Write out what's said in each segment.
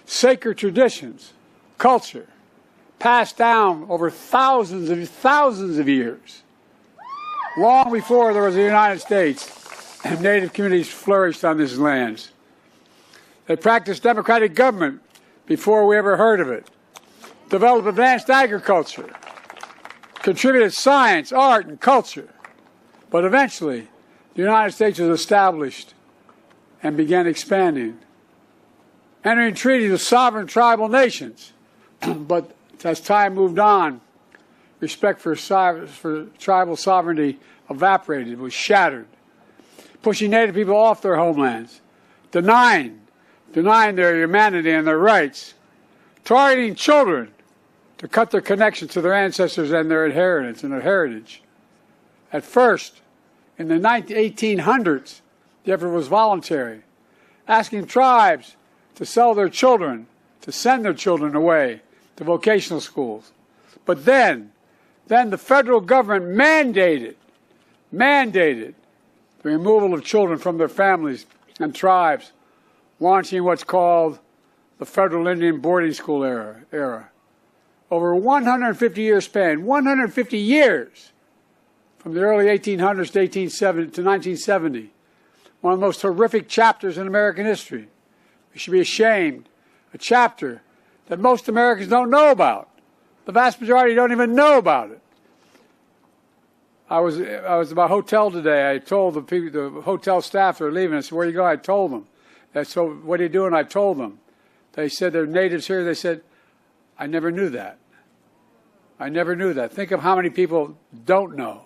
sacred traditions, culture, passed down over thousands of years. Long before there was a United States, and Native communities flourished on these lands. They practiced democratic government before we ever heard of it, developed advanced agriculture, contributed science, art, and culture. But eventually, the United States was established and began expanding, entering treaties with sovereign tribal nations. But as time moved on, respect for tribal sovereignty evaporated, was shattered, pushing Native people off their homelands, denying their humanity and their rights, targeting children to cut their connection to their ancestors and their inheritance and their heritage. At first, in the 1800s, the effort was voluntary, asking tribes to sell their children, to send their children away to vocational schools. But then the federal government mandated the removal of children from their families and tribes, launching what's called the Federal Indian Boarding School era. Over a 150-year span, 150 years, from the early 1800s to 1970, one of the most horrific chapters in American history. We should be ashamed. A chapter that most Americans don't know about. The vast majority don't even know about it. I was at my hotel today. I told the people, the hotel staff that are leaving. I said, "Where you go?" I told them. So, "What are you doing?" I told them. They said they're natives here. They said, "I never knew that. I never knew that." Think of how many people don't know.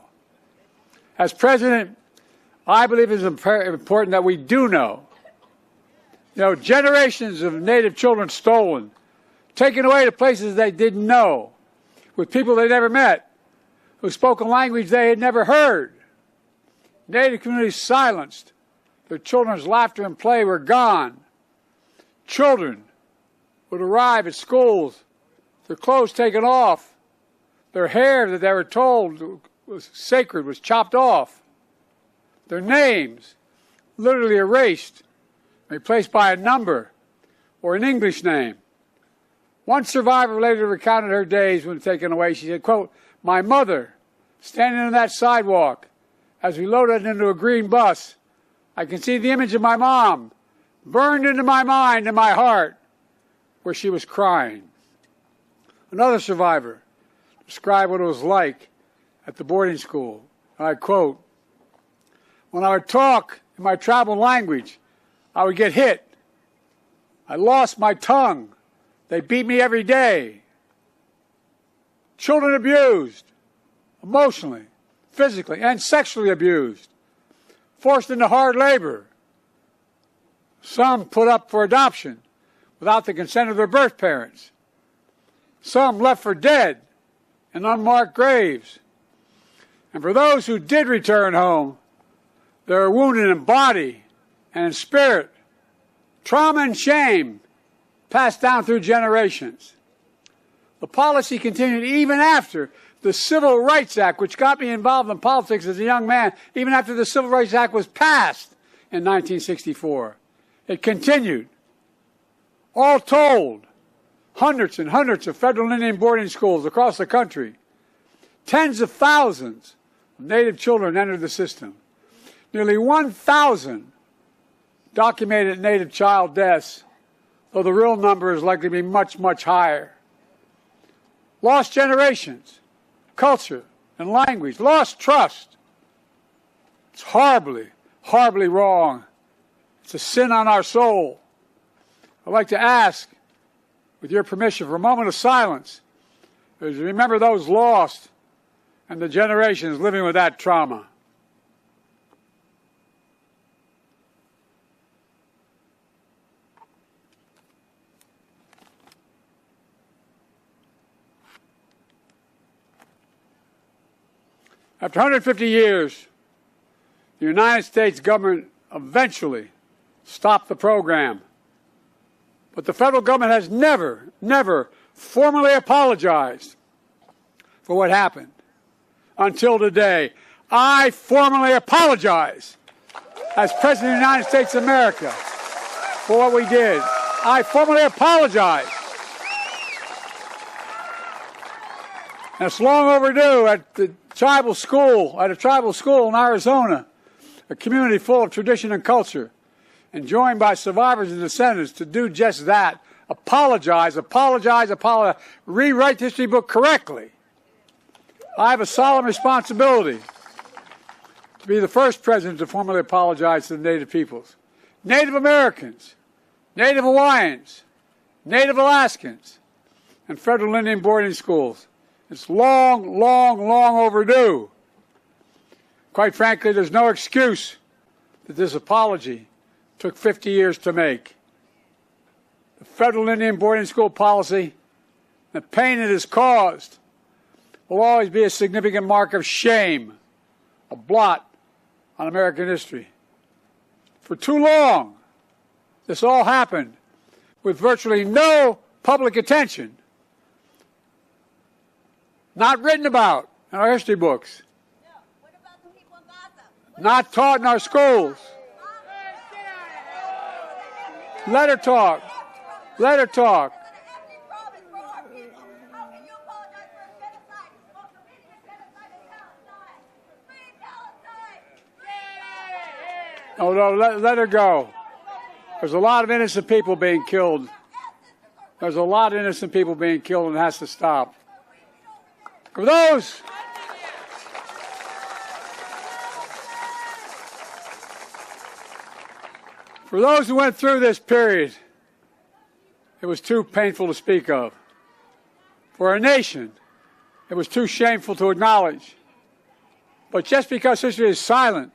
As president, I believe it's important that we do know. You know, generations of Native children stolen, taken away to places they didn't know, with people they never met, who spoke a language they had never heard. Native communities silenced. Their children's laughter and play were gone. Children would arrive at schools, their clothes taken off, their hair that they were told was sacred was chopped off, their names literally erased, replaced by a number or an English name. One survivor later recounted her days when taken away. She said, quote, "My mother, standing on that sidewalk as we loaded into a green bus, I can see the image of my mom burned into my mind and my heart where she was crying." Another survivor described what it was like at the boarding school. I quote, "When I would talk in my tribal language, I would get hit. I lost my tongue. They beat me every day. Children abused, emotionally, physically, and sexually abused. Forced into hard labor. Some put up for adoption without the consent of their birth parents. Some left for dead in unmarked graves. And for those who did return home, they were wounded in body and in spirit. Trauma and shame passed down through generations. The policy continued even after the Civil Rights Act, which got me involved in politics as a young man, even after the Civil Rights Act was passed in 1964. It continued. All told, hundreds and hundreds of federal Indian boarding schools across the country. Tens of thousands of Native children entered the system. Nearly 1,000 documented Native child deaths, though the real number is likely to be much, much higher. Lost generations, culture and language, lost trust. It's horribly, horribly wrong. It's a sin on our soul. I'd like to ask, with your permission, for a moment of silence, as we remember those lost and the generations living with that trauma. After 150 years, the United States government eventually stopped the program. But the federal government has never formally apologized for what happened until today. I formally apologize as President of the United States of America for what we did. I formally apologize. And it's long overdue. At a tribal school in Arizona, a community full of tradition and culture, and joined by survivors and descendants to do just that. Apologize, rewrite the history book correctly. I have a solemn responsibility to be the first president to formally apologize to the Native peoples. Native Americans, Native Hawaiians, Native Alaskans, and federal Indian boarding schools. It's long, long, long overdue. Quite frankly, there's no excuse that this apology took 50 years to make. The federal Indian boarding school policy, the pain it has caused, will always be a significant mark of shame, a blot on American history. For too long, this all happened with virtually no public attention, not written about in our history books, not taught in our schools. Let her talk. Let her talk. Oh, no, let her go. There's a lot of innocent people being killed. There's a lot of innocent people being killed, and it has to stop. For those who went through this period, it was too painful to speak of. For our nation, it was too shameful to acknowledge. But just because history is silent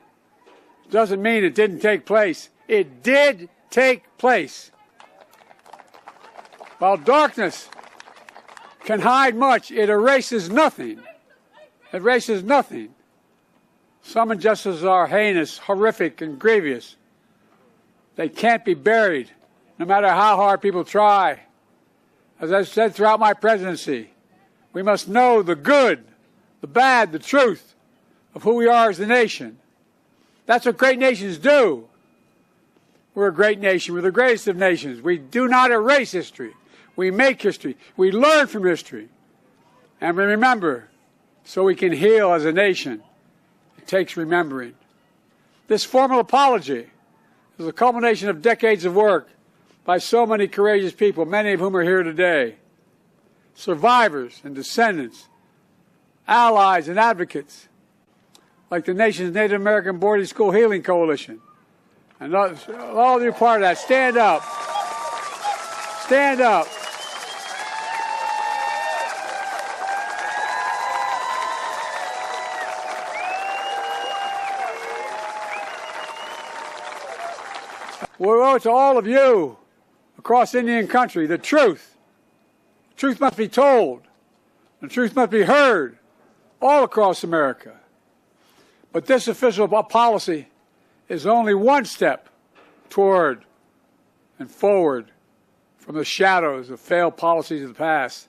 doesn't mean it didn't take place. It did take place. While darkness can hide much, it erases nothing. It erases nothing. Some injustices are heinous, horrific, and grievous. They can't be buried, no matter how hard people try. As I've said throughout my presidency, we must know the good, the bad, the truth of who we are as a nation. That's what great nations do. We're a great nation. We're the greatest of nations. We do not erase history. We make history. We learn from history. And we remember so we can heal as a nation. It takes remembering. This formal apology is a culmination of decades of work by so many courageous people, many of whom are here today. Survivors and descendants, allies and advocates, like the nation's Native American Boarding School Healing Coalition. And all of you are part of that. Stand up. Stand up. We owe it to all of you across Indian country the truth. The truth must be told. The truth must be heard all across America. But this official policy is only one step toward and forward from the shadows of failed policies of the past.